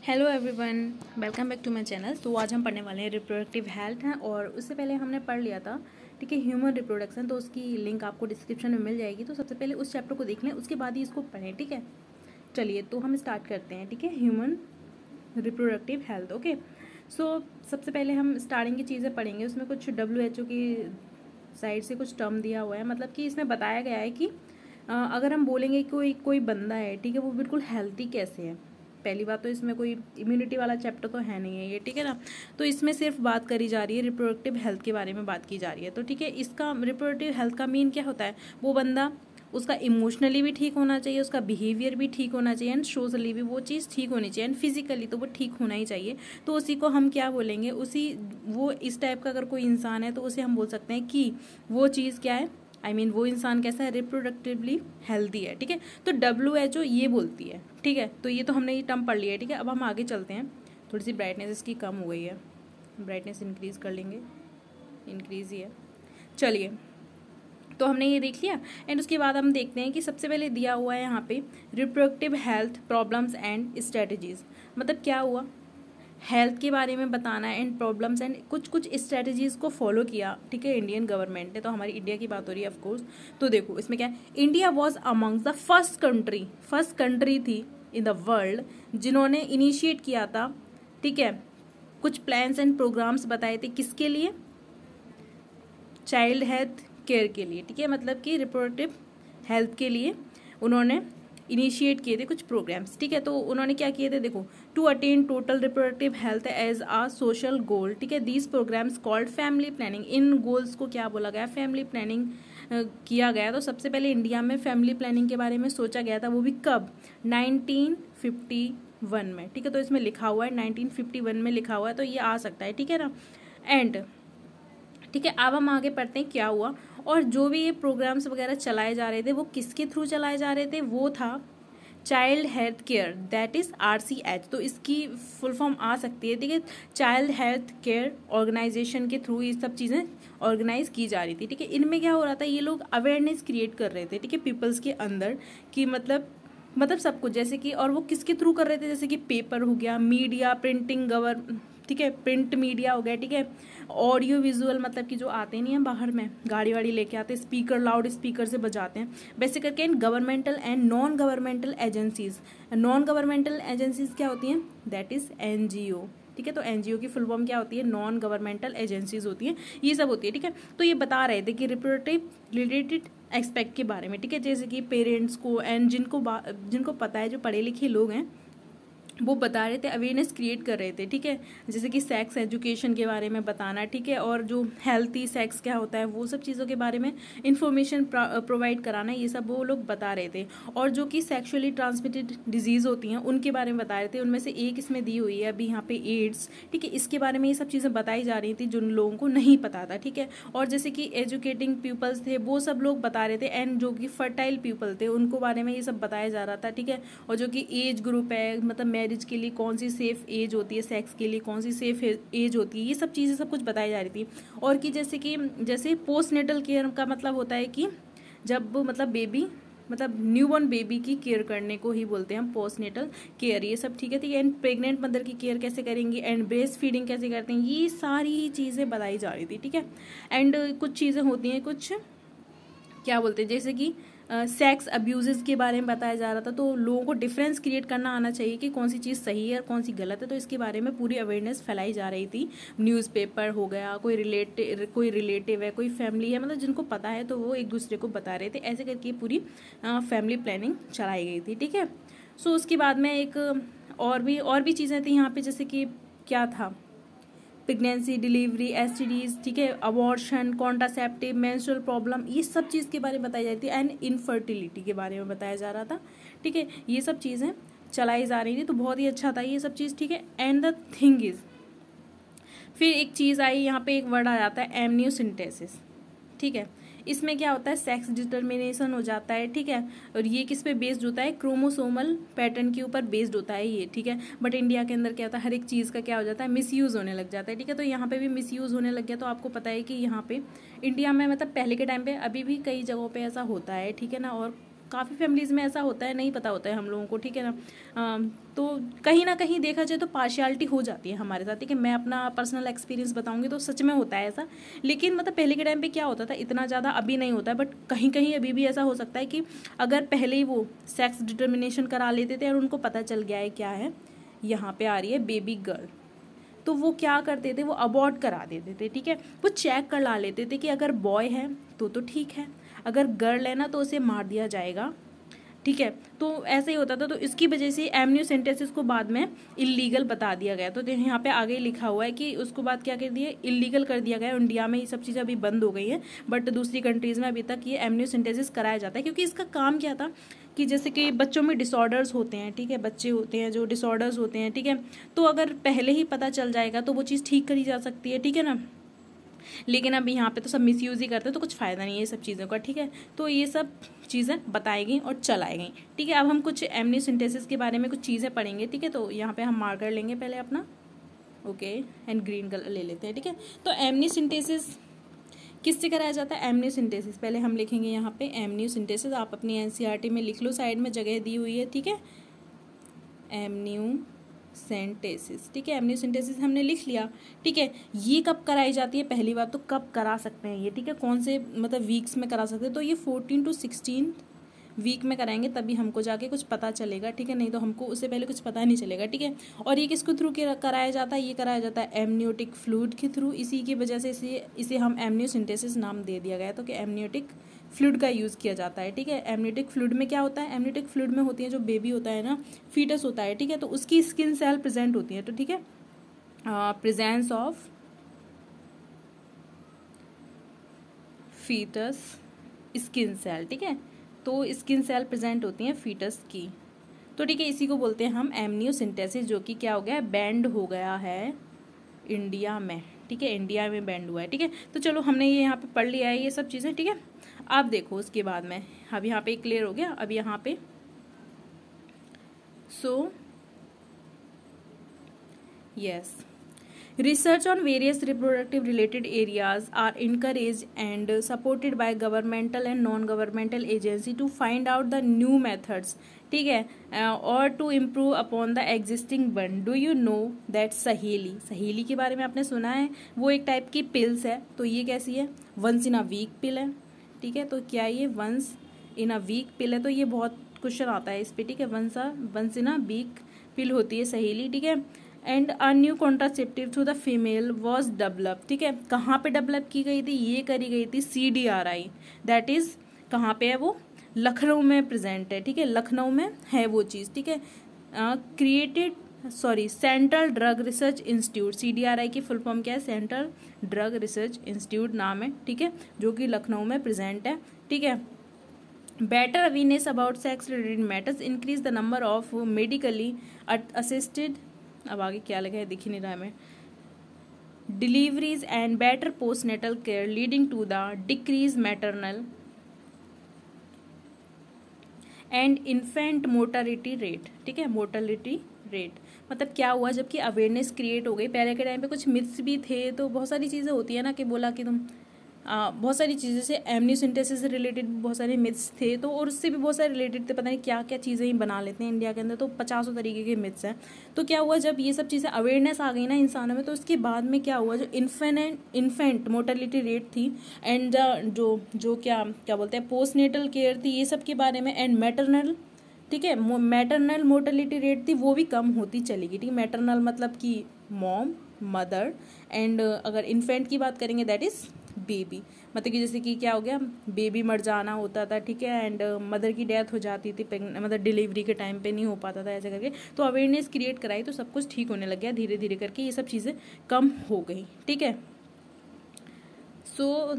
Hello everyone, welcome back to my channel. तो आज हम पढ़ने वाले हैं रिप्रोडक्टिव हेल्थ हैं और उससे पहले हमने पढ़ लिया था, ठीक है, ह्यूमन रिप्रोडक्शन। तो उसकी लिंक आपको डिस्क्रिप्शन में मिल जाएगी। तो सबसे पहले उस चैप्टर को देख लें, उसके बाद ही इसको पढ़ें, ठीक है। चलिए तो हम स्टार्ट करते हैं, ठीक है। Human reproductive health, okay. So सबसे पहले हम स्टार्टिंग की चीज़ें पढ़ेंगे। उसमें कुछ WHO की साइड से कुछ टर्म दिया हुआ है, मतलब कि इसमें बताया गया है कि अगर हम बोलेंगे कोई बंदा है, ठीक है, वो बिल्कुल हेल्थी कैसे है। पहली बात तो इसमें कोई इम्यूनिटी वाला चैप्टर तो है नहीं है ये, ठीक है ना। तो इसमें सिर्फ बात करी जा रही है रिप्रोडक्टिव हेल्थ के बारे में बात की जा रही है। तो ठीक है, इसका रिप्रोडक्टिव हेल्थ का मीन क्या होता है, वो बंदा उसका इमोशनली भी ठीक होना चाहिए, उसका बिहेवियर भी ठीक होना चाहिए, एंड सोशली भी वो चीज़ ठीक होनी चाहिए, एंड फिजिकली तो वो ठीक होना ही चाहिए। तो उसी को हम क्या बोलेंगे, वो इस टाइप का अगर कोई इंसान है तो उसे हम बोल सकते हैं कि वो चीज़ क्या है, वो इंसान कैसा है, रिप्रोडक्टिवली हेल्दी है, ठीक है। तो WHO ये बोलती है, ठीक है। तो ये तो हमने ये टर्म पढ़ लिया है, ठीक है। अब हम आगे चलते हैं। थोड़ी सी ब्राइटनेस इसकी कम हो गई है, ब्राइटनेस इंक्रीज कर लेंगे, इंक्रीज ही है। चलिए, तो हमने ये देख लिया, एंड उसके बाद हम देखते हैं कि सबसे पहले दिया हुआ है यहाँ पे reproductive health problems and strategies. मतलब क्या हुआ, हेल्थ के बारे में बताना है एंड प्रॉब्लम्स एंड कुछ स्ट्रेटजीज को फॉलो किया, ठीक है, इंडियन गवर्नमेंट ने। तो हमारी इंडिया की बात हो रही है ऑफकोर्स। तो देखो इसमें क्या है, India was amongst the first country थी इन द वर्ल्ड जिन्होंने इनिशिएट किया था, ठीक है, कुछ प्लान्स एंड प्रोग्राम्स बताए थे किसके लिए, चाइल्ड हेल्थ केयर के लिए, ठीक है, मतलब कि रिप्रोडक्टिव हेल्थ के लिए उन्होंने इनिशिएट किए थे कुछ प्रोग्राम्स, ठीक है। तो उन्होंने क्या किए थे, देखो, to attain total reproductive health as a social goal, ठीक है, these programmes called family planning. इन गोल्स को क्या बोला गया, फैमिली प्लानिंग किया गया। तो सबसे पहले इंडिया में फैमिली प्लानिंग के बारे में सोचा गया था, वो भी कब, 1951 में, ठीक है। तो इसमें लिखा हुआ है 1951 में लिखा हुआ है, तो ये आ सकता है, ठीक है ना। एंड ठीक है, अब हम आगे पढ़ते हैं क्या हुआ। और जो भी ये प्रोग्राम्स वगैरह चलाए जा रहे थे वो किसके थ्रू चलाए जा रहे थे, वो था child health care, that is RCH। तो इसकी फुल फॉर्म आ सकती है, ठीक है, चाइल्ड हेल्थ केयर ऑर्गेनाइजेशन के थ्रू ये सब चीज़ें ऑर्गेनाइज की जा रही थी, ठीक है। इनमें क्या हो रहा था, ये लोग अवेयरनेस क्रिएट कर रहे थे, ठीक है, पीपल्स के अंदर कि मतलब सब कुछ, जैसे कि, और वो किसके थ्रू कर रहे थे, जैसे कि पेपर हो गया, मीडिया, प्रिंटिंग, ठीक है, प्रिंट मीडिया हो गया, ठीक है, ऑडियो विजुअल, मतलब कि जो आते नहीं हैं बाहर में, गाड़ी वाड़ी लेके आते हैं, स्पीकर, लाउड स्पीकर से बजाते हैं, वैसे करके इन governmental and non governmental agencies. Non governmental agencies क्या होती हैं, दैट इज NGO, ठीक है। तो NGO की फुल फॉर्म क्या होती है, नॉन गवर्नमेंटल एजेंसीज होती हैं, ये सब होती है, ठीक है। तो ये बता रहे थे कि रिप्रोडक्टिव रिलेटेड एस्पेक्ट के बारे में, ठीक है, जैसे कि पेरेंट्स को एंड जिनको पता है, जो पढ़े लिखे लोग हैं, वो बता रहे थे, अवेयरनेस क्रिएट कर रहे थे, ठीक है, जैसे कि सेक्स एजुकेशन के बारे में बताना, ठीक है, और जो हेल्थी सेक्स क्या होता है वो सब चीज़ों के बारे में इंफॉर्मेशन प्रोवाइड कराना, ये सब वो लोग बता रहे थे। और जो कि सेक्सुअली ट्रांसमिटेड डिजीज़ होती हैं उनके बारे में बता रहे थे। उनमें से एक इसमें दी हुई है अभी यहाँ पे, एड्स, ठीक है, इसके बारे में ये सब चीज़ें बताई जा रही थी जो लोगों को नहीं पता था, ठीक है। और जैसे कि एजुकेटिंग पीपल्स थे वो सब लोग बता रहे थे, एंड जो कि फर्टाइल पीपल थे उनको बारे में ये सब बताया जा रहा था, ठीक है। और जो कि एज ग्रुप है, मतलब मैरिज के लिए कौन सी सेफ एज होती है, सेक्स के लिए कौन सी सेफ एज होती है, ये सब चीज़ें सब कुछ बताई जा रही थी। और कि जैसे पोस्ट नेटल केयर का मतलब होता है कि जब मतलब न्यूबॉर्न बेबी की केयर करने को ही बोलते हैं हम पोस्ट नेटल केयर, ये सब, ठीक है, ठीक है। एंड प्रेग्नेंट मदर की केयर कैसे करेंगी, एंड ब्रेस्ट फीडिंग कैसे करते हैं, ये सारी ही चीज़ें बताई जा रही थी, ठीक है। एंड कुछ चीज़ें होती हैं, कुछ क्या बोलते हैं, जैसे कि सेक्स अब्यूजेस के बारे में बताया जा रहा था। तो लोगों को डिफरेंस क्रिएट करना आना चाहिए कि कौन सी चीज़ सही है और कौन सी गलत है। तो इसके बारे में पूरी अवेयरनेस फैलाई जा रही थी। न्यूज़पेपर हो गया, कोई रिलेटिव है, कोई फैमिली है, मतलब जिनको पता है तो वो एक दूसरे को बता रहे थे, ऐसे करके पूरी फैमिली प्लानिंग चलाई गई थी, ठीक है। सो उसके बाद में एक और भी चीज़ें थी यहाँ पे, जैसे कि क्या था, प्रेगनेंसी, डिलीवरी, STDs, ठीक है, अबॉर्शन, कॉन्ट्रासेप्टिव, मेंस्ट्रुअल प्रॉब्लम, ये सब चीज़ के बारे में बताई जाती है, एंड इनफर्टिलिटी के बारे में बताया जा रहा था, ठीक है। ये सब चीज़ें चलाई जा रही थी, तो बहुत ही अच्छा था ये सब चीज़, ठीक है। एंड द थिंग इज, फिर एक चीज़ आई यहाँ पे, एक वर्ड आ जाता है एमनियोसिंथेसिस, ठीक है। इसमें क्या होता है, सेक्स डिटर्मिनेशन हो जाता है, ठीक है। और ये किस पे बेस्ड होता है, क्रोमोसोमल पैटर्न के ऊपर बेस्ड होता है ये, ठीक है। बट इंडिया के अंदर क्या होता है, हर एक चीज़ का क्या हो जाता है, मिसयूज़ होने लग जाता है, ठीक है। तो यहाँ पे भी मिसयूज़ होने लग गया। तो आपको पता है कि यहाँ पे इंडिया में, मतलब पहले के टाइम पे, अभी भी कई जगहों पे ऐसा होता है, ठीक है ना। और काफ़ी फैमिलीज़ में ऐसा होता है, नहीं पता होता है हम लोगों को, ठीक है ना। तो कहीं ना कहीं देखा जाए तो पार्शियलिटी हो जाती है हमारे साथ, ठीक है। मैं अपना पर्सनल एक्सपीरियंस बताऊंगी तो सच में होता है ऐसा, लेकिन मतलब पहले के टाइम पे क्या होता था, इतना ज़्यादा अभी नहीं होता है, बट कहीं कहीं अभी भी ऐसा हो सकता है कि अगर पहले ही वो सेक्स डिटर्मिनेशन करा लेते थे और उनको पता चल गया है क्या है, यहाँ पे आ रही है बेबी गर्ल, तो वो क्या करते थे, वो अबॉर्ट करा देते थे, ठीक है। वो चेक कर ला लेते थे कि अगर बॉय है तो ठीक है, अगर गर्ल है ना तो उसे मार दिया जाएगा, ठीक है। तो ऐसे ही होता था, तो इसकी वजह से एमनियोसेंटेसिस को बाद में इलीगल बता दिया गया। तो यहाँ पे आगे लिखा हुआ है कि उसको बाद क्या कर दिया, इलीगल कर दिया गया। इंडिया में ये सब चीज़ें अभी बंद हो गई हैं, बट दूसरी कंट्रीज़ में अभी तक ये एमनियोसेंटेसिस कराया जाता है, क्योंकि इसका काम क्या था कि जैसे कि बच्चों में डिसऑर्डर्स होते हैं, ठीक है, बच्चे होते हैं जो डिसऑर्डर्स होते हैं, ठीक है, तो अगर पहले ही पता चल जाएगा तो वो चीज़ ठीक करी जा सकती है, ठीक है ना। लेकिन अब यहाँ पे तो सब मिसयूज़ ही करते हैं, तो कुछ फ़ायदा नहीं है ये सब चीज़ों का, ठीक है। तो ये सब चीज़ें बताई गई और चलाई गई, ठीक है। अब हम कुछ एमनियोसेंटेसिस के बारे में कुछ चीज़ें पढ़ेंगे, ठीक है। तो यहाँ पे हम मार्कर लेंगे पहले अपना, ओके, एंड ग्रीन कलर ले लेते हैं, ठीक है। तो एमनियोसेंटेसिस किससे कराया जाता है, एमनियोसेंटेसिस पहले हम लिखेंगे यहाँ पे एमनियोसेंटेसिस, आप अपनी एनसीईआरटी में लिख लो, साइड में जगह दी हुई है, ठीक है। एमनियोसेंटेसिस, ठीक है, एमनियोसेंटेसिस हमने लिख लिया, ठीक है। ये कब कराई जाती है, पहली बात तो कब करा सकते हैं ये, ठीक है, कौन से मतलब वीक्स में करा सकते हैं, तो ये 14 to 16 वीक में कराएंगे, तभी हमको जाके कुछ पता चलेगा, ठीक है, नहीं तो हमको उससे पहले कुछ पता नहीं चलेगा, ठीक है। और ये किसके थ्रू कराया जाता है, ये कराया जाता है एमनियोटिक फ्लूइड के थ्रू, इसी की वजह से इसे हम एमनियोसेंटेसिस नाम दे दिया गया, तो कि एमनियोटिक फ्लूइड का यूज़ किया जाता है, ठीक है। एमनियोटिक फ्लूइड में क्या होता है, एमनियोटिक फ्लूइड में होती है जो बेबी होता है ना, फीटस होता है, ठीक है, तो उसकी स्किन सेल प्रेजेंट होती है, तो ठीक है, presence of foetus skin cell, ठीक है, तो स्किन सेल प्रेजेंट होती हैं फीटस की, तो ठीक है, इसी को बोलते हैं हम एमनियोसेंटेसिस, जो कि क्या हो गया, बैंड हो गया है इंडिया में, ठीक है, इंडिया में बैंड हुआ है, ठीक है। तो चलो हमने ये यहाँ पे पढ़ लिया है ये सब चीज़ें, ठीक है। अब देखो उसके बाद में, अब यहाँ पे क्लियर हो गया, अब यहाँ पे so yes, research on various reproductive related areas are encouraged and supported by governmental and non-governmental agency to find out the new methods, ठीक है, और to improve upon the existing one. Do you know that Saheli, Saheli के बारे में आपने सुना है, वो एक टाइप की पिल्स है, तो ये कैसी है, वंस इन अ वीक पिल है, ठीक है। तो क्या ये वंस इन अ वीक पिल है, तो ये बहुत क्वेश्चन आता है इस पे, ठीक है, once in a week pill होती है सहेली, ठीक है। And a new contraceptive to the female was develop, ठीक है, कहाँ पे डेवलप की गई थी, ये करी गई थी CDRI, दैट इज कहाँ पे है वो, लखनऊ में प्रेजेंट है, ठीक है, लखनऊ में है वो चीज़, ठीक है। Central drug research institute, CDRI की फुल फॉर्म क्या है, सेंट्रल ड्रग रिसर्च इंस्टीट्यूट नाम है, ठीक है, जो कि लखनऊ में प्रेजेंट है, ठीक है। Better awareness about sex related matters increase the number of medically assisted, अब आगे क्या लगा है दिख ही नहीं रहा है, deliveries and better postnatal care leading to the decrease maternal and infant mortality rate, ठीक है, मोर्टालिटी रेट, मतलब क्या हुआ, जबकि अवेयरनेस क्रिएट हो गई, पहले के टाइम पे कुछ मिथ्स भी थे, तो बहुत सारी चीज़ें होती है ना, कि बोला कि तुम बहुत सारी चीज़ें से एमनियोसेंटेसिस से रिलेटेड बहुत सारे मिथ्स थे, तो और उससे भी बहुत सारे रिलेटेड थे, पता नहीं क्या क्या चीज़ें ही बना लेते हैं इंडिया के अंदर, तो 50 तरीके के मिथ्स हैं। तो क्या हुआ, जब ये सब चीज़ें अवेयरनेस आ गई ना इंसानों में, तो उसके बाद में क्या हुआ, जो इन्फेंट मोर्टेलिटी रेट थी एंड जो क्या बोलते हैं पोस्टनेटल केयर थी, ये सब के बारे में, एंड मैटरनल, ठीक है, मैटरनल मोर्टेलिटी रेट थी, वो भी कम होती चलेगी, ठीक है। मैटरनल मतलब कि मॉम, मदर, एंड अगर इन्फेंट की बात करेंगे दैट इज़ बेबी, मतलब कि जैसे कि क्या हो गया, बेबी मर जाना होता था, ठीक है, एंड मदर की डेथ हो जाती थी, मतलब डिलीवरी के टाइम पे नहीं हो पाता था, ऐसे करके तो अवेयरनेस क्रिएट कराई, तो सब कुछ ठीक होने लग गया, धीरे धीरे करके ये सब चीज़ें कम हो गई, ठीक है। सो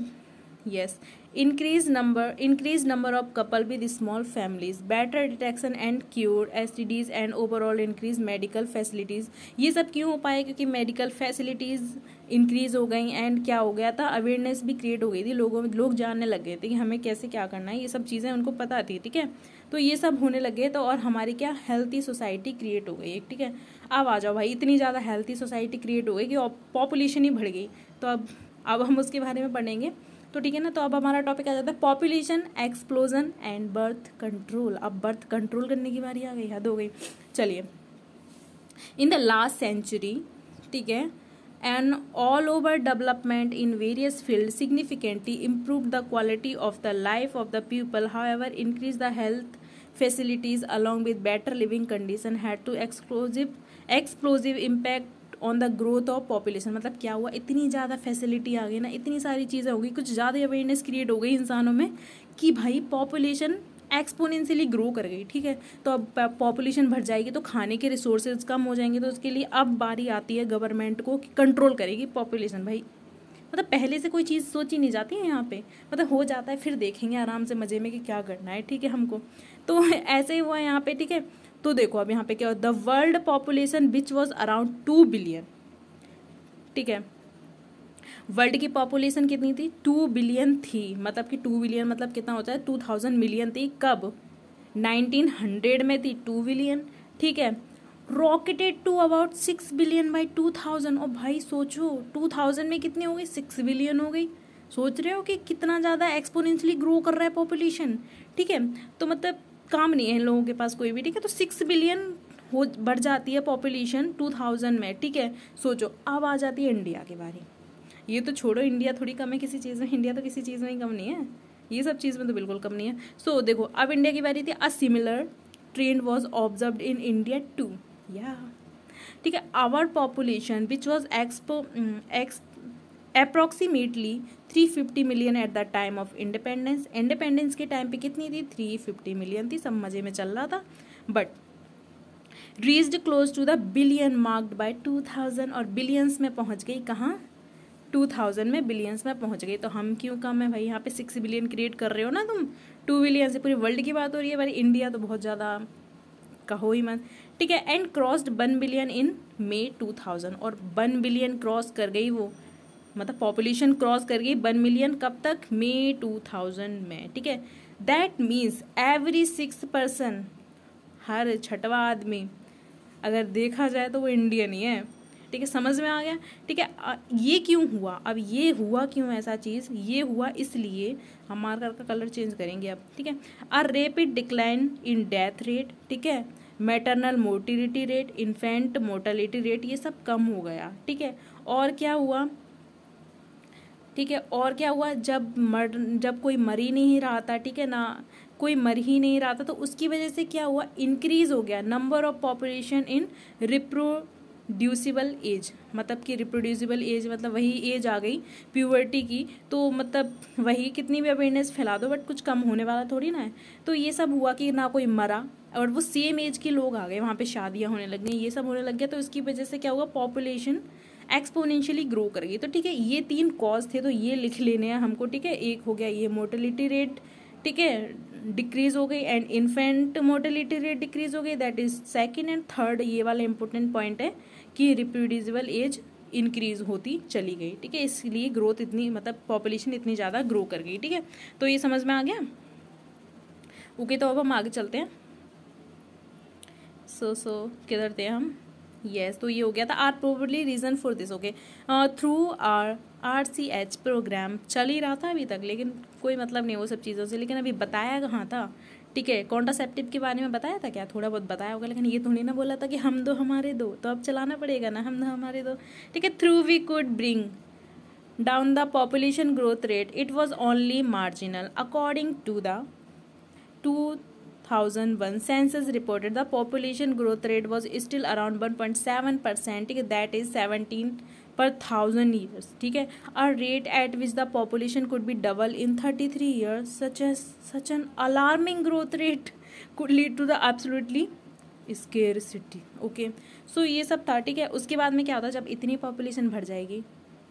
yes, increased number of couple with small families, better detection and cure STDs and overall increase medical facilities। ये सब क्यों हो पाया, क्योंकि मेडिकल फैसिलिटीज़ इंक्रीज हो गई, एंड क्या हो गया था, अवेयरनेस भी क्रिएट हो गई थी, लोग जानने लग गए थे कि हमें कैसे क्या करना है, ये सब चीज़ें उनको पता थी, ठीक है। तो ये सब होने लगे, तो और हमारी क्या हेल्थी सोसाइटी क्रिएट हो गई, ठीक है। अब आ जाओ भाई, इतनी ज़्यादा हेल्थी सोसाइटी क्रिएट हो गई कि पॉपुलेशन ही बढ़ गई, तो अब हम उसके बारे में पढ़ेंगे तो ठीक है ना। तो अब हमारा टॉपिक आ जाता है population explosion and birth control. अब बर्थ कंट्रोल करने की बारी आ गई, हद हो गई। चलिए, इन द लास्ट सेंचुरी, ठीक है, and all over development in various field significantly improve the quality of the life of the people, however increase the health facilities along with better living condition had to explosive impact on the growth of population। मतलब क्या हुआ, इतनी ज़्यादा facility आ गई ना, इतनी सारी चीज़ें हो गई, कुछ ज़्यादा अवेयरनेस क्रिएट हो गई इंसानों में कि भाई पॉपुलेशन एक्सपोनेंशियली ग्रो कर गई। ठीक है, तो अब पॉपुलेशन बढ़ जाएगी तो खाने के रिसोर्सेज कम हो जाएंगे, तो उसके लिए अब बारी आती है गवर्नमेंट को कि कंट्रोल करेगी पॉपुलेशन। भाई मतलब पहले से कोई चीज़ सोची नहीं जाती है यहाँ पे, मतलब हो जाता है, फिर देखेंगे आराम से मज़े में कि क्या करना है। ठीक है हमको, तो ऐसे ही हुआ यहाँ पे। ठीक है, तो देखो अब यहाँ पे क्या, the world population which was around 2 billion. ठीक है, वर्ल्ड की पॉपुलेशन कितनी थी, 2 बिलियन थी। मतलब कि 2 बिलियन मतलब कितना होता है, 2000 मिलियन थी। कब, 1900 में थी 2 बिलियन। ठीक है, rocketed to about 6 billion by 2000। और भाई सोचो 2000 में कितनी हो गई, 6 बिलियन हो गई। सोच रहे हो कि कितना ज़्यादा एक्सपोनेंशियली ग्रो कर रहा है पॉपुलेशन। ठीक है, तो मतलब काम नहीं है इन लोगों के पास कोई भी। ठीक है, तो 6 बिलियन हो बढ़ जाती है पॉपुलेशन 2000 में। ठीक है, सोचो अब आ जाती है इंडिया की बारी। ये तो छोड़ो, इंडिया थोड़ी कम है किसी चीज़ में, इंडिया तो किसी चीज़ में ही कम नहीं है, ये सब चीज़ में तो बिल्कुल कम नहीं है। सो देखो अब इंडिया की बारी थी। A similar trend was observed in India too. या ठीक है, our population which was approximately 350 million at the time of independence. Independence के टाइम पे कितनी थी, 350 मिलियन थी, सब मज़े में चल रहा था। But reached close to the billion marked by 2000। और बिलियंस में पहुंच गई कहाँ, 2000 में बिलियंस में पहुंच गई। तो हम क्यों कम है भाई, यहाँ पे 6 बिलियन क्रिएट कर रहे हो ना तुम, 2 बिलियन से पूरी वर्ल्ड की बात हो रही है भाई, इंडिया तो बहुत ज़्यादा कहो ही मत। ठीक है, एंड क्रॉस्ड 1 बिलियन इन मई 2000। और 1 बिलियन क्रॉस कर गई वो, मतलब पॉपुलेशन क्रॉस कर गई 1 मिलियन। कब तक, मई 2000 में। ठीक है, दैट मीन्स एवरी 6 पर्सन, हर छठवा आदमी अगर देखा जाए तो वो इंडियन ही है। ठीक है, समझ में आ गया। ठीक है, ये क्यों हुआ, अब ये हुआ क्यों ऐसा चीज़, ये हुआ इसलिए, हम मार्कर का कलर चेंज करेंगे अब। ठीक है, a rapid decline in death rate, ठीक है, maternal mortality rate, infant mortality rate, ये सब कम हो गया। ठीक है, और क्या हुआ, ठीक है, और क्या हुआ, जब कोई मर ही नहीं रहा था, ठीक है ना, कोई मर ही नहीं रहा था, तो उसकी वजह से क्या हुआ, इंक्रीज हो गया number of population in reproducible age. मतलब कि रिप्रोड्यूसिबल एज मतलब वही एज आ गई प्यूबर्टी की, तो मतलब वही कितनी भी अवेयरनेस फैला दो बट कुछ कम होने वाला थोड़ी ना है। तो ये सब हुआ कि ना कोई मरा और वो सेम एज के लोग आ गए, वहाँ पे शादियाँ होने लग गई, ये सब होने लग गया, तो इसकी वजह से क्या हुआ, पॉपुलेशन एक्सपोनेंशियली ग्रो कर गई। तो ठीक है, ये 3 कॉज थे, तो ये लिख लेने हैं हमको। ठीक है, एक हो गया ये मोर्टेलिटी रेट, ठीक है, डिक्रीज हो गई, and infant mortality rate decrease हो गई, that is second. And third ये वाला इंपॉर्टेंट पॉइंट है कि रिप्रोड्यूसिबल एज इंक्रीज होती चली गई। ठीक है, इसलिए ग्रोथ इतनी, मतलब पॉपुलेशन इतनी ज़्यादा ग्रो कर गई। ठीक है, तो ये समझ में आ गया। ओके, तो अब हम आगे चलते हैं। सो किधर थे हम, यस, तो ये हो गया था are probably reason for this. Okay, through RCH programme चल ही रहा था अभी तक, लेकिन कोई मतलब नहीं वो सब चीज़ों से। लेकिन अभी बताया कहाँ था, ठीक है, कॉन्ट्रासेप्टिव के बारे में बताया था क्या, थोड़ा बहुत बताया होगा, लेकिन ये थोड़ी ना बोला था कि हम दो हमारे दो, तो अब चलाना पड़ेगा ना, हम दो हमारे दो। ठीक है, through we could bring down the population growth rate, it was only marginal. According to the 2001 census reported the population growth rate was still around 1.7%, ठीक है, that is 17 per 1000 years। ठीक है, a rate at which the population could be double in 33 years, such an alarming growth rate could lead to the absolutely scarcity। Okay, so ये सब था। ठीक है, उसके बाद में क्या होता है, जब इतनी पॉपुलेशन बढ़ जाएगी,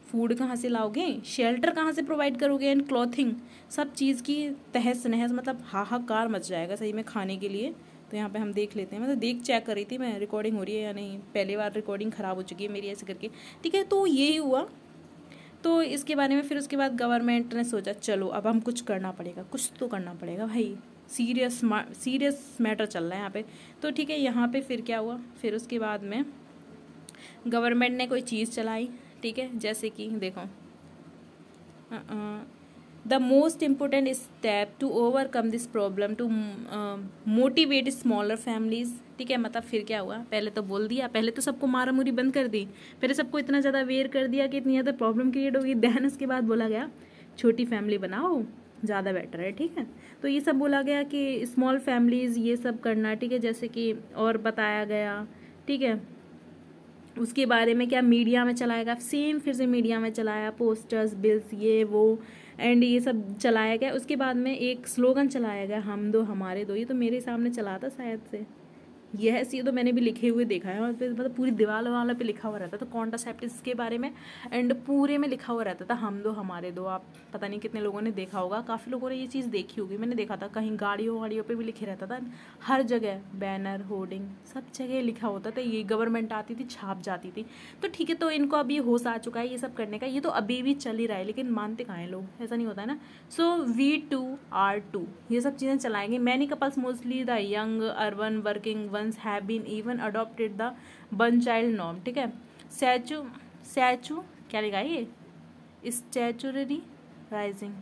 फूड कहाँ से लाओगे, शेल्टर कहाँ से प्रोवाइड करोगे, एंड क्लॉथिंग, सब चीज़ की तहस नहस, मतलब हाहाकार मच जाएगा सही में खाने के लिए। तो यहाँ पे हम देख लेते हैं, मतलब देख चेक कर रही थी मैं रिकॉर्डिंग हो रही है या नहीं, पहली बार रिकॉर्डिंग ख़राब हो चुकी है मेरी ऐसे करके। ठीक है, तो यही हुआ। तो इसके बारे में फिर उसके बाद गवर्नमेंट ने सोचा चलो अब हम कुछ करना पड़ेगा, कुछ तो करना पड़ेगा भाई, सीरियस मैटर चल रहा है यहाँ पे। तो ठीक है, यहाँ पे फिर क्या हुआ, फिर उसके बाद में गवर्नमेंट ने कोई चीज़ चलाई। ठीक है, जैसे कि देखो the most important step to overcome this problem to motivate smaller families. ठीक है, मतलब फिर क्या हुआ, पहले तो बोल दिया, पहले तो सबको मारा मुरी बंद कर दी, पहले सबको इतना ज़्यादा अवेयर कर दिया कि इतनी ज़्यादा प्रॉब्लम क्रिएट होगी, देन उसके बाद बोला गया छोटी फैमिली बनाओ ज़्यादा बेटर है। ठीक है, तो ये सब बोला गया कि स्मॉल फैमिलीज़ ये सब करना। ठीक है, जैसे कि और बताया गया। ठीक है, उसके बारे में क्या मीडिया में चलाएगा, सेम फिर से मीडिया में चलाया, पोस्टर्स, बिल्स, ये वो एंड ये सब चलाया गया। उसके बाद में एक स्लोगन चलाया गया, हम दो हमारे दो। ये तो मेरे सामने चला था शायद से, ये तो मैंने भी लिखे हुए देखा है, और मतलब पूरी दीवार वाला पे लिखा हुआ रहता था कॉन्ट्रासेप्टिव्स के बारे में, एंड पूरे में लिखा हुआ रहता था हम दो हमारे दो। आप पता नहीं कितने लोगों ने देखा होगा, काफ़ी लोगों ने ये चीज़ देखी होगी, मैंने देखा था कहीं गाड़ियों पे भी लिखे रहता था, हर जगह बैनर, होर्डिंग, सब जगह लिखा होता था। ये गवर्नमेंट आती थी, छाप जाती थी। तो ठीक है, तो इनको अब ये होश आ चुका है ये सब करने का, ये तो अभी भी चल ही रहा है, लेकिन मानते कहाँ हैं लोग, ऐसा नहीं होता है ना। सो We2R2 ये सब चीज़ें चलाएंगे। Many couples mostly the young urban working ones have been even adopted the one child norm. ठीक है, स्टैचू क्या लिखा है ये, स्टैचुररी राइजिंग,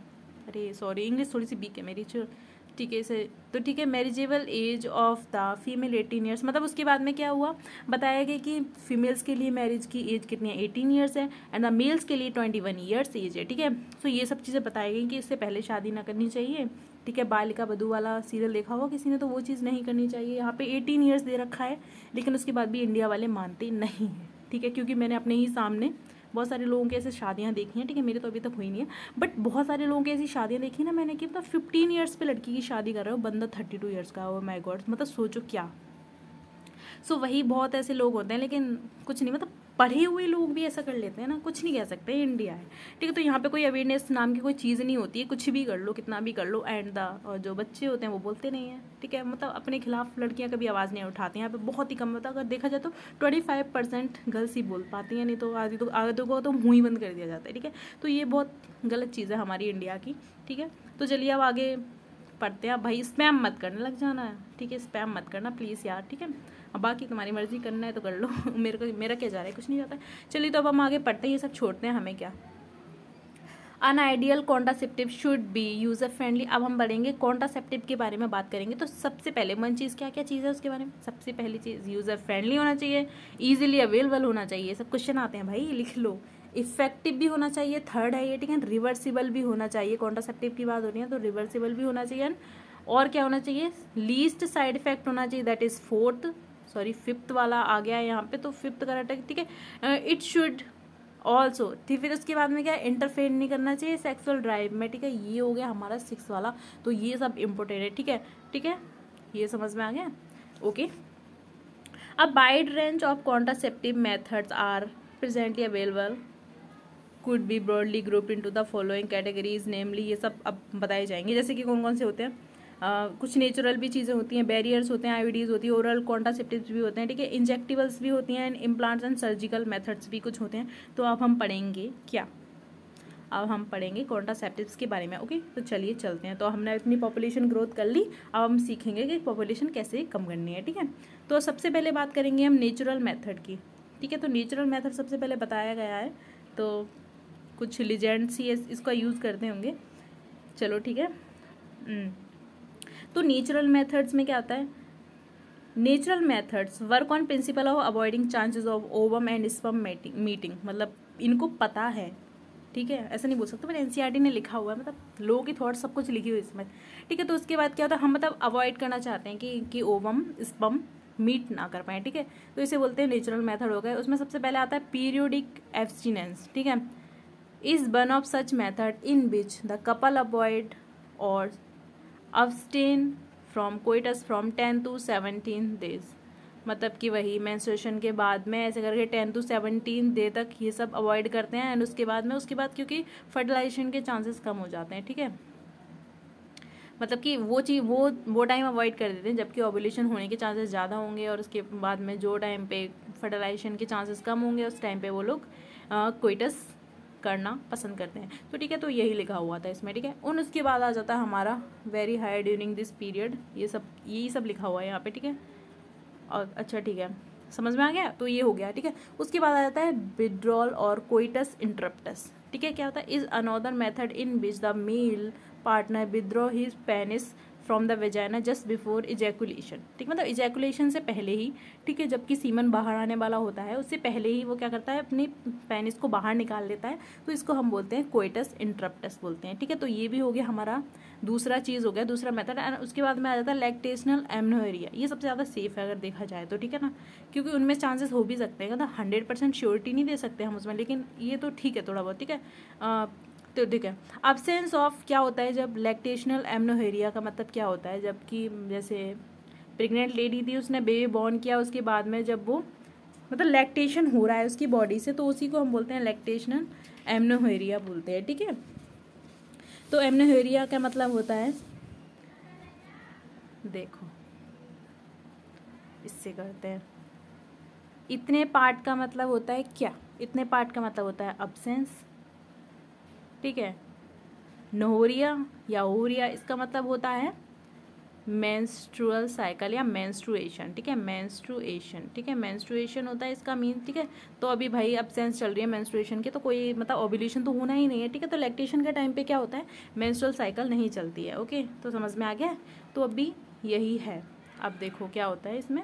अरे सॉरी इंग्लिश थोड़ी सी वीक है मेरी। ठीक है, इसे तो ठीक है, marriageable age of the female 18 years. मतलब उसके बाद में क्या हुआ, बताया गया कि फीमेल्स के लिए मैरिज की एज कितनी है, 18 ईयर्स है, एंड द मेल्स के लिए 21 ईयर्स एज है। ठीक है, तो ये सब चीज़ें बताई गई कि इससे पहले शादी ना करनी चाहिए। ठीक है, बालिका बधू वाला सीरियल देखा होगा किसी ने, तो वो चीज़ नहीं करनी चाहिए। यहाँ पे 18 ईयर्स दे रखा है, लेकिन उसके बाद भी इंडिया वाले मानते नहीं हैं। ठीक है, क्योंकि मैंने अपने ही सामने बहुत सारे लोगों की ऐसे शादियां देखी हैं। ठीक है, मेरे तो अभी तक हुई नहीं है, बट बहुत सारे लोगों की ऐसी शादियां देखी ना मैंने कि मतलब 15 ईयर्स पे लड़की की शादी कर रहे हो, बंदा 32 ईयर्स का। ओ माय गॉड, मतलब सोचो क्या। सो वही बहुत ऐसे लोग होते हैं, लेकिन कुछ नहीं, मतलब पढ़े हुए लोग भी ऐसा कर लेते हैं ना, कुछ नहीं कह सकते, इंडिया है। ठीक है, तो यहाँ पे कोई अवेयरनेस नाम की कोई चीज़ नहीं होती है, कुछ भी कर लो, कितना भी कर लो, एंड और जो बच्चे होते हैं वो बोलते नहीं हैं। ठीक है, मतलब अपने खिलाफ लड़कियाँ कभी आवाज़ नहीं उठाती हैं, यहाँ पे बहुत ही कम होता है। अगर देखा जाए तो 25% गर्ल्स ही बोल पाती हैं, नहीं तो आधे को तो मुँह ही बंद कर दिया जाता है। ठीक है, तो ये बहुत गलत चीज़ है हमारी इंडिया की। ठीक है, तो चलिए अब आगे पढ़ते हैं। भाई स्पैम मत करने लग जाना है, ठीक है, स्पैम मत करना प्लीज़ यार। ठीक है, अब बाकी तुम्हारी मर्जी, करना है तो कर लो मेरा क्या जा रहा है, कुछ नहीं जाता है। चलिए तो अब हम आगे पढ़ते हैं, ये सब छोड़ते हैं, हमें क्या। An ideal contraceptive should be user friendly. अब हम बढ़ेंगे कॉन्ट्रासेप्टिव के बारे में बात करेंगे। तो सबसे पहले वन चीज़, क्या क्या चीज़ है उसके बारे में, सबसे पहली चीज़ यूज़र फ्रेंडली होना चाहिए, ईजिली अवेलेबल होना चाहिए। सब क्वेश्चन आते हैं भाई, लिख लो। इफेक्टिव भी होना चाहिए, थर्ड है ये। ठीक है, रिवर्सिबल भी होना चाहिए, कॉन्ट्रासेप्टिव की बात हो रही है तो रिवर्सिबल भी होना चाहिए। और क्या होना चाहिए, लीस्ट साइड इफेक्ट होना चाहिए, दैट इज फिफ्थ वाला आ गया है यहाँ पे, तो फिफ्थ करेक्ट है। ठीक है, इट शुड ऑल्सो, फिर उसके बाद में क्या, इंटरफेयर नहीं करना चाहिए सेक्सुअल ड्राइव में। ठीक है, ये हो गया हमारा 6 वाला, तो ये सब इम्पोर्टेंट है। ठीक है, ठीक है, ये समझ में आ गया। ओके, अब wide range of contraceptive methods are presently available, could be broadly grouped into the following categories, namely, ये सब अब बताए जाएंगे, जैसे कि कौन कौन से होते हैं। कुछ नेचुरल भी चीज़ें होती हैं, बैरियर्स होते हैं, आईवीडीज होती है, ओरल कॉन्ट्रासेप्टिव्स भी होते हैं। ठीक है, इंजेक्टिवल्स भी होती हैं, इम्प्लांट्स एंड सर्जिकल मेथड्स भी कुछ होते हैं। तो अब हम पढ़ेंगे क्या, अब हम पढ़ेंगे कॉन्ट्रासेप्टिव्स के बारे में। ओके, तो चलिए चलते हैं। तो हमने इतनी पॉपुलेशन ग्रोथ कर ली, अब हम सीखेंगे कि पॉपुलेशन कैसे कम करनी है। ठीक है, तो सबसे पहले बात करेंगे हम नेचुरल मेथड की। ठीक है, तो नेचुरल मेथड सबसे पहले बताया गया है, तो कुछ लीजेंड्स ही इसका यूज़ करते होंगे। चलो ठीक है, तो नेचुरल मेथड्स में क्या आता है, natural methods work on principle of avoiding chances of ovum and sperm meeting. मतलब इनको पता है, ठीक है, ऐसा नहीं बोल सकते, पर एनसीईआरटी ने लिखा हुआ है, मतलब लोगों की थॉट सब कुछ लिखी हुई इसमें। ठीक है, तो उसके बाद क्या होता है, हम मतलब अवॉइड करना चाहते हैं कि ओवम स्पर्म मीट ना कर पाए। ठीक है, तो इसे बोलते हैं नेचुरल मेथड हो गए। उसमें सबसे पहले आता है पीरियोडिक एब्सटिनेंस। ठीक है, is one of such method in which the couple avoid और abstain from coitus from 10 to 17 days। मतलब कि वही मेंस्ट्रुएशन के बाद में ऐसे करके 10 to 17 डे तक ये सब अवॉइड करते हैं, एंड उसके बाद क्योंकि फर्टिलाइजेशन के चांसेस कम हो जाते हैं। ठीक है, मतलब कि वो चीज़ वो टाइम अवॉइड कर देते हैं, जबकि ओव्यूलेशन होने के चांसेस ज़्यादा होंगे, और उसके बाद में जो टाइम पे फर्टिलाइजेशन के चांसेस कम होंगे उस टाइम पे वो लोग कोइटस करना पसंद करते हैं। तो ठीक है, तो यही लिखा हुआ था इसमें। ठीक है, उसके बाद आ जाता है हमारा very high during this period, यही सब लिखा हुआ है यहाँ पे। ठीक है, और अच्छा ठीक है, समझ में आ गया, तो ये हो गया। ठीक है, उसके बाद आ जाता है विड्रॉल और कोइटस इंटरप्टस। ठीक है, क्या होता है, is another method in which the male partner withdraw his penis from the vagina just before ejaculation. ठीक, मतलब इजैकुलेशन से पहले ही, ठीक है, जबकि सीमन बाहर आने वाला होता है उससे पहले ही वो क्या करता है, अपनी पेनिस को बाहर निकाल लेता है, तो इसको हम बोलते हैं कोइटस इंटरप्टस बोलते हैं। ठीक है, तो ये भी हो गया हमारा दूसरा चीज़ हो गया, दूसरा मेथड। एंड उसके बाद में आ जाता है लैक्टेशनल एमनोरिया। ये सबसे ज़्यादा सेफ है अगर देखा जाए तो, ठीक है ना, क्योंकि उनमें चांसेस हो भी सकते हैं, मतलब 100% श्योरिटी नहीं दे सकते हम उसमें, लेकिन ये तो ठीक है थोड़ा बहुत, ठीक है। तो ठीक है, अब्सेंस ऑफ क्या होता है जब लैक्टेशनल एमनोहेरिया का मतलब क्या होता है, जबकि जैसे प्रेग्नेंट लेडी थी, उसने बेबी बॉर्न किया, उसके बाद में जब वो मतलब लैक्टेशन हो रहा है उसकी बॉडी से, तो उसी को हम बोलते हैं लैक्टेशनल एमनोहेरिया बोलते हैं। ठीक है, तो एमनोहेरिया का मतलब होता है, देखो इससे करते हैं, इतने पार्ट का मतलब होता है क्या, इतने पार्ट का मतलब होता है अब्सेंस, ठीक है। नोरिया या ओरिया, इसका मतलब होता है मेंस्ट्रुअल साइकिल या मेंस्ट्रुएशन। ठीक है, मेंस्ट्रुएशन, ठीक है, मेंस्ट्रुएशन होता है इसका मीन। ठीक है, तो अभी भाई अब्सेंस चल रही है मेंस्ट्रुएशन की, तो कोई मतलब ओव्यूलेशन तो होना ही नहीं है। ठीक है, तो लैक्टेशन के टाइम पे क्या होता है, मेंस्ट्रुअल साइकिल नहीं चलती है। ओके, तो समझ में आ गया। तो अभी यही है, अब देखो क्या होता है इसमें।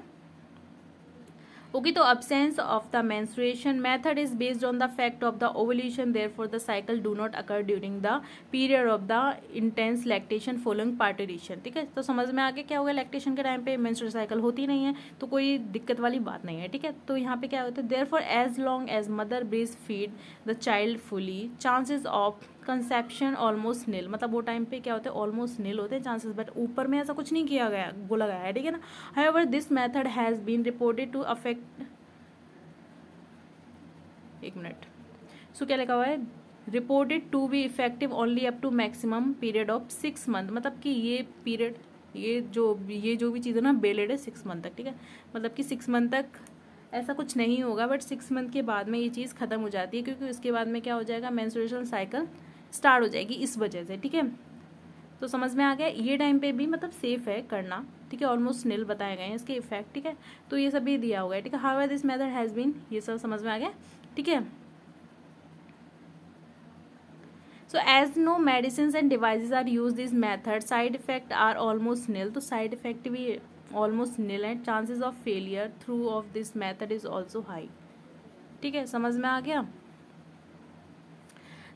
ओके, तो absence of the menstruation method is based on the fact of the ovulation, therefore the cycle do not occur during the period of the intense lactation following parturition। ठीक है, तो समझ में आ गया क्या होगा, लैक्टेशन के टाइम पे मेंस्ट्रुअल साइकिल होती नहीं है, तो कोई दिक्कत वाली बात नहीं है। ठीक है, तो यहाँ पे क्या होता है, therefore as long as mother breast feed the child fully, chances of conception almost nil, मतलब वो टाइम पे क्या होता है, ऑलमोस्ट नील होते हैं चांसेस, बट ऊपर में ऐसा कुछ नहीं किया गया, बोला गया है। ठीक है ना, however this method has been reported to affect, एक मिनट, सो क्या लिखा हुआ है, reported to be effective only up to maximum period of 6 month, मतलब कि ये पीरियड, ये जो भी चीज़ है ना, बेलेड है 6 मंथ तक। ठीक है, मतलब कि 6 मंथ तक ऐसा कुछ नहीं होगा, बट 6 मंथ के बाद में ये चीज़ खत्म हो जाती है, क्योंकि उसके बाद में क्या हो जाएगा, मेंस्ट्रुएशन साइकिल स्टार्ट हो जाएगी इस वजह से। ठीक है, तो समझ में आ गया, ये टाइम पे भी मतलब सेफ है करना। ठीक है, ऑलमोस्ट नील बताए गए हैं इसके इफेक्ट। ठीक है, तो ये सब भी दिया हुआ है। ठीक है, however this method has been, ये सब समझ में आ गया। ठीक है, so as no medicine and devices are use this method, side effect are almost nil, तो साइड इफेक्ट भी ऑलमोस्ट नील है। Chances of failure through of this method is also high. ठीक है, समझ में आ गया।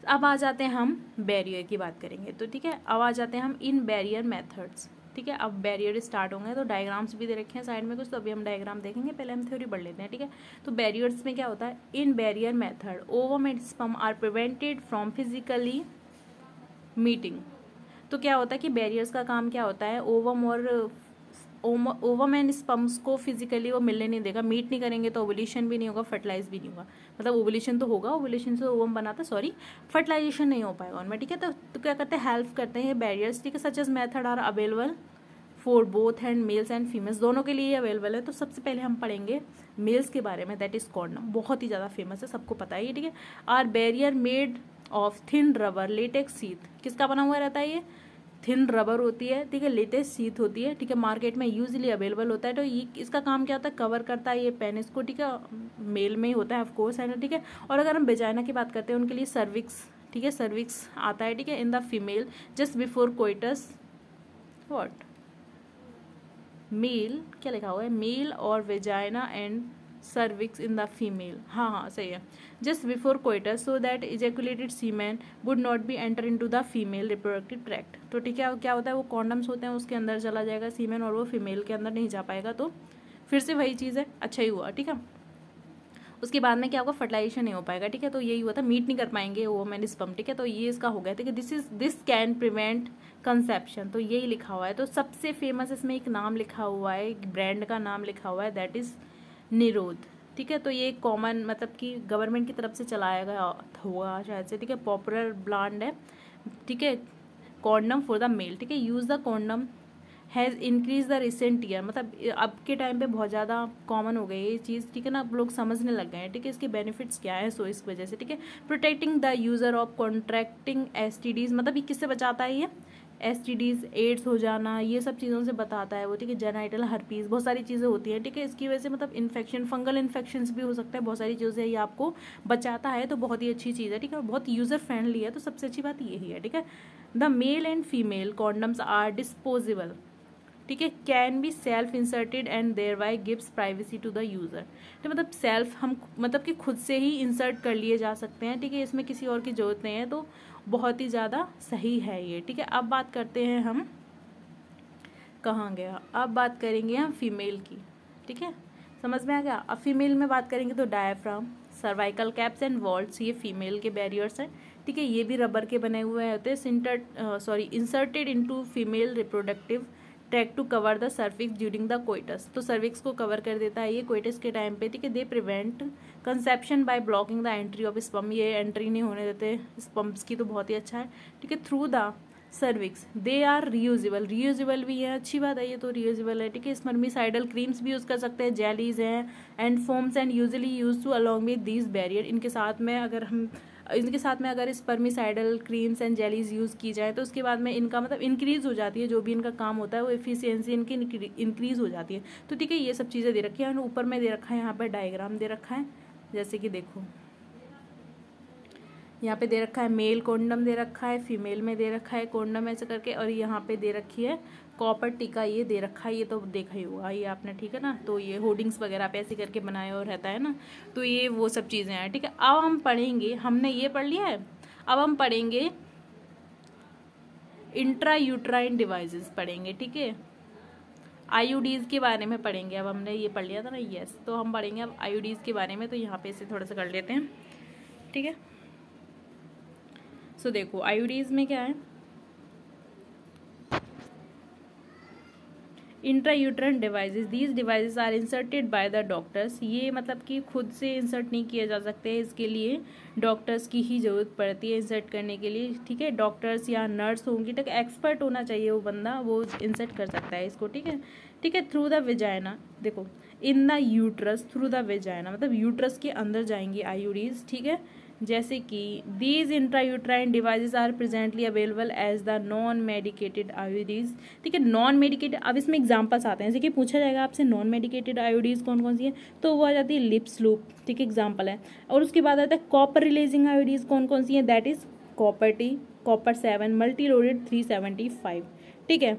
अब आ जाते हैं हम बैरियर की बात करेंगे, तो ठीक है, अब आ जाते हैं हम इन बैरियर मेथड्स। ठीक है, अब बैरियर स्टार्ट होंगे, तो डायग्राम्स भी दे रखे हैं साइड में कुछ, तो अभी हम डायग्राम देखेंगे, पहले हम थ्योरी पढ़ लेते हैं। ठीक है, तो बैरियर्स में क्या होता है, in barrier method ovum and sperm are prevented from physically meeting. तो क्या होता है कि बैरियर्स का काम क्या होता है, ओवम एंड स्पर्म्स को फिजिकली वो मिलने नहीं देगा, मीट नहीं करेंगे तो ओवुलेशन भी नहीं होगा, फर्टिलाइज भी नहीं होगा, मतलब ओवुलेशन तो होगा, ओवुलेशन से ओवम बनाता, सॉरी, फर्टिलाइजेशन नहीं हो पाएगा उनमें। ठीक है, तो क्या करते हैं, हेल्प करते हैं बैरियर्स। ठीक है, such as method are available for both and males and females, दोनों के लिए अवेलेबल है। तो सबसे पहले हम पढ़ेंगे मेल्स के बारे में, दैट इज कॉन्डम, बहुत ही ज़्यादा फेमस है, सबको पता है ये। ठीक है, are barrier made of thin rubber latex sheet, किसका बना हुआ रहता है, ये थिन रबर होती है। ठीक है, लेटेस्ट शीट होती है। ठीक है, मार्केट में यूजली अवेलेबल होता है। तो ये इसका काम क्या होता है, कवर करता है ये पेनिस को। ठीक है, मेल में ही होता है ऑफकोर्स, है ना। ठीक है, और अगर हम वेजाइना की बात करते हैं, उनके लिए सर्विक्स, ठीक है, सर्विक्स आता है। ठीक है, in the female just before coitus, what, male, क्या लिखा हुआ है, मेल और vagina and cervix in the female, हाँ सही है, just before coitus, so that ejaculated semen would not be enter into the female reproductive tract. तो ठीक है, क्या होता है, वो कॉन्डम्स होते हैं, उसके अंदर चला जाएगा सीमेन, और वो फीमेल के अंदर नहीं जा पाएगा। तो फिर से वही चीज़ है, अच्छा ही हुआ। ठीक है, उसके बाद में क्या होगा, फर्टिलाइजेशन नहीं हो पाएगा। ठीक है, तो यही हुआ था, मीट नहीं कर पाएंगे वो मैन स्पर्म। ठीक है, तो ये इसका हो गया। ठीक है, दिस कैन प्रिवेंट कंसेप्शन, तो यही लिखा हुआ है। तो सबसे फेमस इसमें एक नाम लिखा हुआ है, एक ब्रांड का नाम लिखा हुआ है, दैट इज निरोध। ठीक है, तो ये कॉमन, मतलब कि गवर्नमेंट की तरफ से चलाया गया हुआ शायद से। ठीक है, पॉपुलर ब्रांड है। ठीक है, कॉन्डम फॉर द मेल। ठीक है, use the condom has increase the recent year, मतलब अब के टाइम पे बहुत ज़्यादा कॉमन हो गई ये चीज़। ठीक है ना, अब लोग समझने लग गए हैं। ठीक है, इसके बेनिफिट्स क्या है, सो इस वजह से। ठीक है, protecting the user of contracting STDs, मतलब ये किससे बचाता है, ये STDs, एड्स हो जाना, ये सब चीज़ों से बताता है वो, ठीक है। जेनाइटल हर्पीज, बहुत सारी चीज़ें होती हैं, ठीक है। इसकी वजह से मतलब इन्फेक्शन, फंगल इन्फेक्शंस भी हो सकता है, बहुत सारी चीज़ों से ये आपको बचाता है, तो बहुत ही अच्छी चीज़ है, ठीक है। बहुत यूज़र फ्रेंडली है, तो सबसे अच्छी बात यही है, ठीक है। The male and female condoms are disposable, ठीक है, can be self inserted and there by gives privacy to the user. तो मतलब सेल्फ, हम मतलब कि खुद से ही इंसर्ट कर लिए जा सकते हैं, ठीक है, इसमें किसी और की जरूरत नहीं है, तो बहुत ही ज़्यादा सही है ये, ठीक है। अब बात करते हैं हम, कहाँ गया, अब बात करेंगे हम फीमेल की, ठीक है, समझ में आ गया। अब फीमेल में बात करेंगे तो diaphragm, cervical caps and vaults, ये फीमेल के बैरियर्स हैं, ठीक है। ये भी रबर के बने हुए होते हैं, inserted into female reproductive track to cover the cervix during the coitus, तो सर्विक्स को कवर कर देता है ये कोइटस के टाइम पे, ठीक है। They prevent conception by blocking the entry of sperm, ये एंट्री नहीं होने देते स्पर्म्स की, तो बहुत ही अच्छा है, ठीक है। Through the cervix they are reusable, reusable भी है, अच्छी बात है, ये तो रीयूजेबल है, ठीक है। स्पर्मिसाइडल क्रीम्स भी यूज़ कर सकते हैं, जेलीज हैं and foams and usually use to along with these barrier, इनके साथ में अगर spermicidal creams and jellies use की जाए तो उसके बाद में इनका मतलब इंक्रीज़ हो जाती है, जो भी इनका काम होता है वो एफिशिएंसी इनकी इंक्रीज़ हो जाती है, तो ठीक है। ये सब चीज़ें दे रखी है, ऊपर में दे रखा है, यहाँ पर डायग्राम दे रखा है, जैसे कि देखो यहाँ पे दे रखा है मेल कॉन्डम दे रखा है, फीमेल में दे रखा है कॉन्डम ऐसे करके, और यहाँ पे दे रखी है कॉपर टीका, ये दे रखा है, ये तो देखा ही होगा ये आपने, ठीक है ना। तो ये होर्डिंग्स वगैरह पे ऐसे करके बनाया और रहता है ना, तो ये वो सब चीज़ें हैं, ठीक है। अब हम पढ़ेंगे, हमने ये पढ़ लिया है, अब हम पढ़ेंगे इंट्रा यूट्राइन डिवाइसेस पढ़ेंगे, ठीक है। IUDs के बारे में पढ़ेंगे, अब हमने ये पढ़ लिया था ना, यस, तो हम पढ़ेंगे अब IUDs के बारे में, तो यहाँ पे इसे थोड़ा सा कर लेते हैं, ठीक है। सो देखो IUDs में क्या है, intrauterine devices, these devices are inserted by the doctors, ये मतलब कि खुद से इंसर्ट नहीं किए जा सकते, इसके लिए डॉक्टर्स की ही ज़रूरत पड़ती है इंसर्ट करने के लिए, ठीक है। डॉक्टर्स या नर्स होंगी, ठीक है, एक्सपर्ट होना चाहिए वो बंदा, वो इंसर्ट कर सकता है इसको, ठीक है, ठीक है। थ्रू द वेजाइना, देखो in the uterus, through the vagina मतलब यूट्रस के अंदर जाएंगी IUDs, ठीक है। जैसे कि these intrauterine devices are presently available as the non medicated IUDs, ठीक है। नॉन मेडिकेटेड, अब इसमें एग्जांपल्स आते हैं, जैसे कि पूछा जाएगा आपसे नॉन मेडिकेटेड IUDs कौन कौन सी है, तो वो आ जाती है लिप्स लूप, ठीक है, एग्जाम्पल है। और उसके बाद आता है कॉपर रिलीजिंग IUDs कौन कौन सी है, that is copper T, copper 7, multi loaded 375, ठीक है।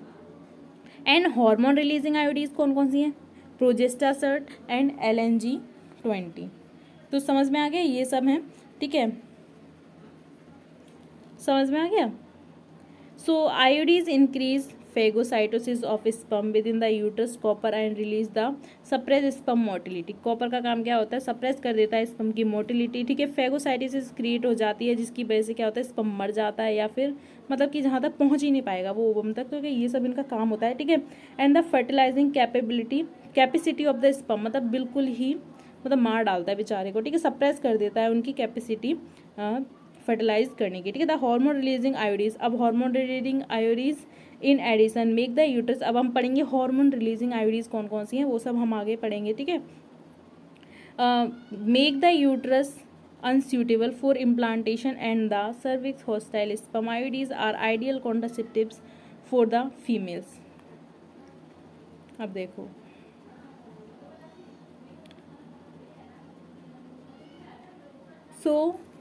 एंड हार्मोन रिलीजिंग IUDs कौन कौन सी हैं, प्रोजेस्टासर्ट एंड LNG-20, तो समझ में आ गया, ये सब हैं, ठीक है, समझ में आ गया। सो IUDs increase phagocytosis of sperm with in the uterus copper and release the suppress sperm motility, copper का काम क्या होता है, सप्रेस कर देता है स्पर्म की मोटिलिटी, ठीक है। फेगोसाइटोसिस क्रिएट हो जाती है, जिसकी वजह से क्या होता है, स्पर्म मर जाता है, या फिर मतलब कि जहाँ तक पहुँच ही नहीं पाएगा वो ओवम तक, क्योंकि ये सब इनका काम होता है, ठीक है। And the fertilising capacity of the sperm, मतलब बिल्कुल ही मतलब मार डालता है बेचारे को, ठीक है, सप्रेस कर देता है उनकी कैपेसिटी फर्टिलाइज करने की, ठीक है। द हार्मोन रिलीजिंग IUDs, अब hormone releasing IUDs in addition make the uterus, अब हम पढ़ेंगे हार्मोन रिलीजिंग IUDs कौन कौन सी हैं, वो सब हम आगे पढ़ेंगे, ठीक है। Make the uterus unsuitable for implantation and the cervix hostile sperm, IUDs are ideal contraceptives for the females. अब देखो so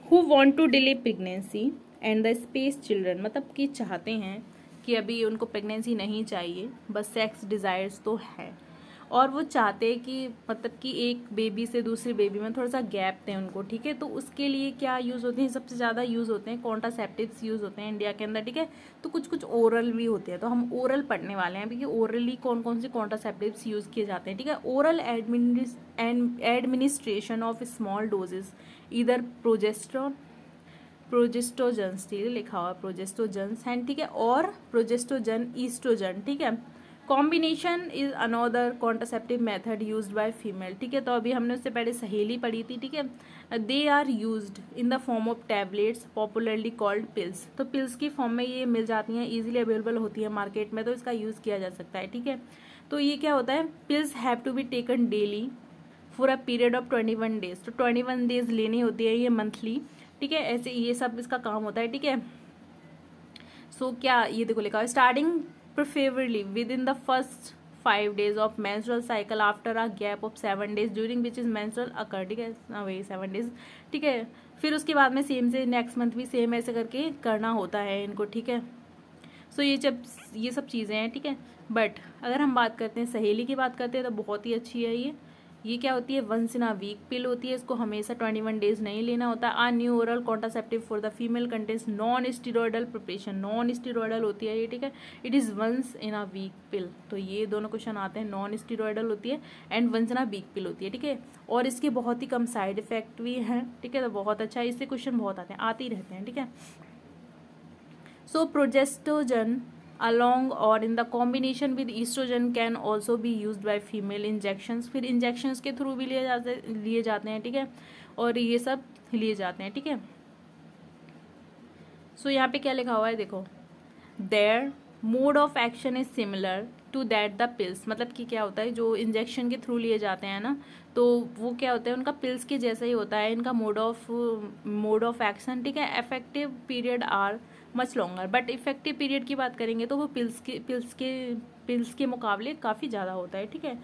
who want to delay pregnancy and the space children, मतलब कि चाहते हैं कि अभी उनको प्रेगनेंसी नहीं चाहिए, बस सेक्स डिज़ायर्स तो है, और वो चाहते हैं कि मतलब कि एक बेबी से दूसरी बेबी में थोड़ा सा गैप दें उनको, ठीक है। तो उसके लिए क्या यूज़ होते हैं, सबसे ज़्यादा यूज़ होते हैं कॉन्ट्रासेप्टिव्स यूज़ होते हैं इंडिया के अंदर, ठीक है। तो कुछ कुछ ओरल भी होते हैं, तो हम ओरल पढ़ने वाले हैं अभी कि ओरली कौन कौन से कॉन्ट्रासेप्टिव्स यूज़ किए जाते हैं, ठीक है। Oral administration of small doses इधर प्रोजेस्टोजेंस, ठीक है, लिखा हुआ प्रोजेस्टोजेंस है, ठीक है, और प्रोजेस्टोजन ईस्ट्रोजन, ठीक है। Combination is another contraceptive method used by female, ठीक है। तो अभी हमने उससे पहले सहेली पढ़ी थी, ठीक है। They are used in the form of tablets popularly called pills, तो पिल्स की फॉर्म में ये मिल जाती हैं, इजीली अवेलेबल होती है मार्केट में, तो इसका यूज़ किया जा सकता है, ठीक है। तो ये क्या होता है, pills have to be taken daily for a period of 21 days, तो 21 डेज लेनी होती है ये मंथली, ठीक है। ऐसे ये सब इसका काम होता है, ठीक है। सो क्या ये देखो लिखा है starting preferably with in the first 5 days of menstrual cycle after a gap of 7 days during which is menstrual अकर, ठीक है वही 7 days, ठीक है। फिर उसके बाद में सेम से नेक्स्ट मंथ भी सेम ऐसे करके करना होता है इनको, ठीक है। सो ये सब चीज़ें हैं, ठीक है। बट अगर हम बात करते हैं सहेली की बात करते हैं तो बहुत ही अच्छी है ये क्या होती है, once in a week pill होती है। इसको हमेशा 21 days नहीं लेना होता। A new oral contraceptive for the female contains non steroidal preparation, non steroidal होती है ये, ठीक है। It is once in a week pill, तो ये दोनों क्वेश्चन आते हैं। नॉन स्टीरॉयडल होती है and once in a week pill होती है, ठीक है। और इसके बहुत ही कम साइड इफेक्ट भी हैं, ठीक है। तो बहुत अच्छा है, इससे क्वेश्चन बहुत आते ही रहते हैं, ठीक है। सो progesterone along or in the combination with estrogen can also be used by female injections, फिर injections के थ्रू भी लिए जाते हैं, ठीक है। और ये सब लिए जाते हैं, ठीक है। सो यहाँ पे क्या लिखा हुआ है देखो, their mode of action is similar to that the pills, मतलब कि क्या होता है जो इंजेक्शन के थ्रू लिए जाते हैं ना, तो वो क्या होता है उनका पिल्स के जैसा ही होता है इनका मोड ऑफ एक्शन, ठीक है। Effective period are much longer, but effective period की बात करेंगे तो वो पिल्स के मुकाबले काफ़ी ज़्यादा होता है, ठीक है।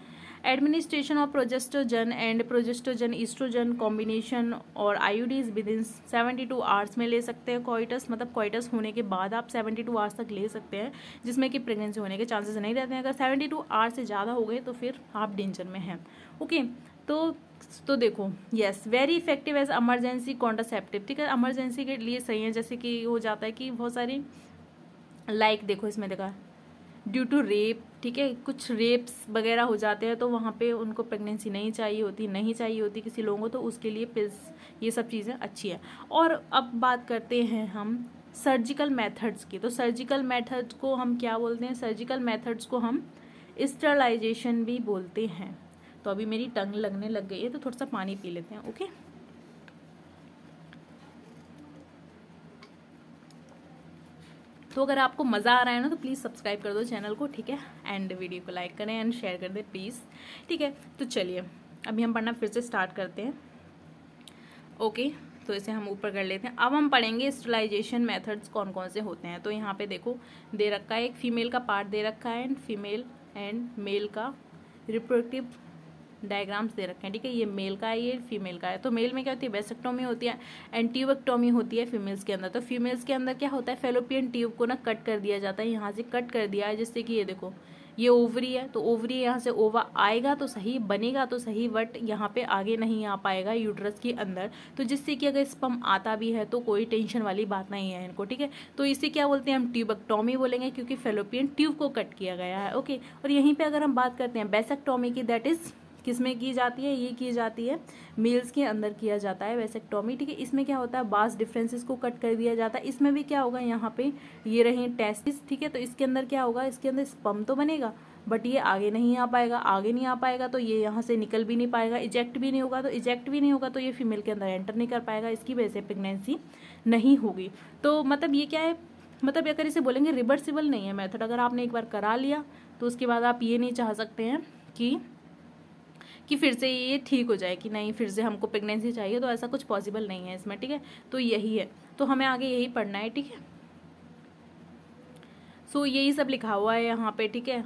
Administration of progestogen and progestogen estrogen combination और आईयूडीज विद इन 72 आवर्स में ले सकते हैं। कोइटस मतलब कोइटस होने के बाद आप 72 आवर्स तक ले सकते हैं, जिसमें कि प्रेगनेंसी होने के चांसेस नहीं रहते हैं। अगर 72 आवर्स से ज़्यादा हो गए तो फिर आप डेंजर में हैं, ओके। तो देखो yes very effective as emergency contraceptive, ठीक है। इमरजेंसी के लिए सही है, जैसे कि हो जाता है कि बहुत सारी लाइक देखो इसमें देखा ड्यू टू रेप, ठीक है, कुछ रेप्स वगैरह हो जाते हैं तो वहाँ पे उनको प्रेगनेंसी नहीं चाहिए होती किसी लोगों को, तो उसके लिए पिल्स ये सब चीज़ें अच्छी है। और अब बात करते हैं हम सर्जिकल मेथड्स की। तो सर्जिकल मेथड्स को हम क्या बोलते हैं, सर्जिकल मेथड्स को हम स्टरलाइजेशन भी बोलते हैं। तो अभी मेरी टंग लगने लग गई है तो थोड़ा सा पानी पी लेते हैं, ओके। तो अगर आपको मज़ा आ रहा है ना तो प्लीज़ सब्सक्राइब कर दो चैनल को, ठीक है। एंड वीडियो को लाइक करें एंड शेयर कर दें प्लीज़, ठीक है। तो चलिए अभी हम पढ़ना फिर से स्टार्ट करते हैं, ओके। तो इसे हम ऊपर कर लेते हैं। अब हम पढ़ेंगे स्टरलाइजेशन मेथड्स कौन कौन से होते हैं। तो यहाँ पे देखो दे रखा है, एक फीमेल का पार्ट दे रखा है एंड फीमेल एंड मेल का रिप्रोडक्टिव डायग्राम्स दे रखे हैं, ठीक है। ये मेल का है, ये फीमेल का है। तो मेल में क्या होती है, वेसेक्टोमी होती है एंड ट्यूबेक्टोमी होती है फीमेल्स के अंदर। तो फीमेल्स के अंदर क्या होता है, फेलोपियन ट्यूब को ना कट कर दिया जाता है, यहाँ से कट कर दिया है, जिससे कि ये देखो ये ओवरी है, तो ओवरी यहाँ से ओवा आएगा तो सही, बनेगा तो सही, बट यहाँ पे आगे नहीं आ पाएगा यूट्रस के अंदर, तो जिससे कि अगर स्पर्म आता भी है तो कोई टेंशन वाली बात नहीं है इनको, ठीक है। तो इसे क्या बोलते हैं हम, ट्यूबेक्टोमी बोलेंगे, क्योंकि फेलोपियन ट्यूब को कट किया गया है, ओके। और यहीं पर अगर हम बात करते हैं वेसेक्टोमी की, दैट इज किसमें की जाती है, ये की जाती है मेल्स के अंदर किया जाता है वेसेक्टोमी, ठीक है। इसमें क्या होता है, बास डिफरेंसेस को कट कर दिया जाता है। इसमें भी क्या होगा, यहाँ पे ये रहे टेस्टिस, ठीक है। तो इसके अंदर क्या होगा, इसके अंदर स्पर्म तो बनेगा बट ये आगे नहीं आ पाएगा, तो ये यहाँ से निकल भी नहीं पाएगा, इजेक्ट भी नहीं होगा, तो ये फीमेल के अंदर एंटर नहीं कर पाएगा, इसकी वजह से प्रेगनेंसी नहीं होगी। तो मतलब ये क्या है, मतलब अगर इसे बोलेंगे रिवर्सिबल नहीं है मेथड। अगर आपने एक बार करा लिया तो उसके बाद आप ये नहीं चाह सकते हैं कि फिर से ये ठीक हो जाए, कि नहीं फिर से हमको प्रेगनेंसी चाहिए, तो ऐसा कुछ पॉसिबल नहीं है इसमें, ठीक है। तो यही है, तो हमें आगे यही पढ़ना है, ठीक है। सो यही सब लिखा हुआ है यहाँ पे, ठीक है।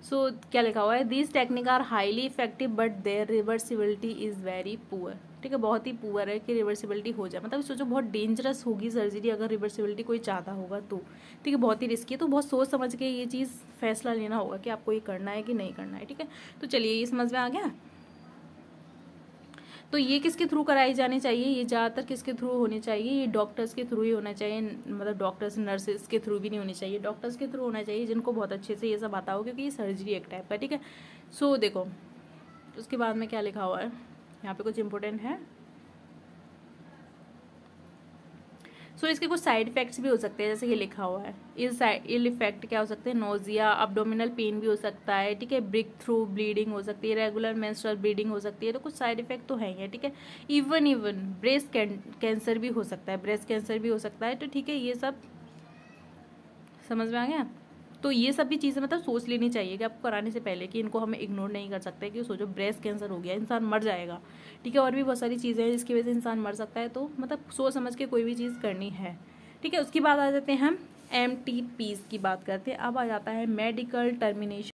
सो क्या लिखा हुआ है, this technique are highly effective but their reversibility is very poor, ठीक है। बहुत ही पुअर है कि रिवर्सिबिलिटी हो जाए, मतलब सोचो बहुत डेंजरस होगी सर्जरी अगर रिवर्सिबिलिटी कोई चाहता होगा तो, ठीक है। बहुत ही रिस्की है, तो बहुत सोच समझ के ये चीज़ फैसला लेना होगा कि आपको ये करना है कि नहीं करना है, ठीक है। तो चलिए ये समझ में आ गया। तो ये किसके थ्रू कराई जानी चाहिए, ये ज़्यादातर किसके थ्रू होनी चाहिए, ये डॉक्टर्स के थ्रू ही होना चाहिए, मतलब डॉक्टर्स नर्सेस के थ्रू भी नहीं होनी चाहिए, डॉक्टर्स के थ्रू होना चाहिए जिनको बहुत अच्छे से ये सब आता हो, क्योंकि ये सर्जरी एक टाइप का, ठीक है। सो देखो उसके बाद में क्या लिखा हुआ है यहाँ पे, कुछ इंपॉर्टेंट है। सो इसके कुछ साइड इफेक्ट्स भी हो सकते हैं, जैसे कि लिखा हुआ है, इल इफेक्ट क्या हो सकते हैं, नोजिया, अब्डोमिनल पेन भी हो सकता है, ठीक है। ब्रेक थ्रू ब्लीडिंग हो सकती है, रेगुलर मेंस्ट्रुअल ब्लीडिंग हो सकती है, तो कुछ साइड इफेक्ट तो है ही, ठीक है। इवन ब्रेस्ट कैंसर भी हो सकता है, तो ठीक है। ये सब समझ में आ गया। तो ये सब भी चीज़ें मतलब सोच लेनी चाहिए कि आपको कराने से पहले, कि इनको हमें इग्नोर नहीं कर सकते, कि सोचो ब्रेस्ट कैंसर हो गया, इंसान मर जाएगा, ठीक है। और भी बहुत सारी चीज़ें हैं जिसकी वजह से इंसान मर सकता है, तो मतलब सोच समझ के कोई भी चीज़ करनी है, ठीक है। उसके बाद आ जाते हैं हम MTPs की बात करते हैं। अब आ जाता है मेडिकल टर्मिनेशन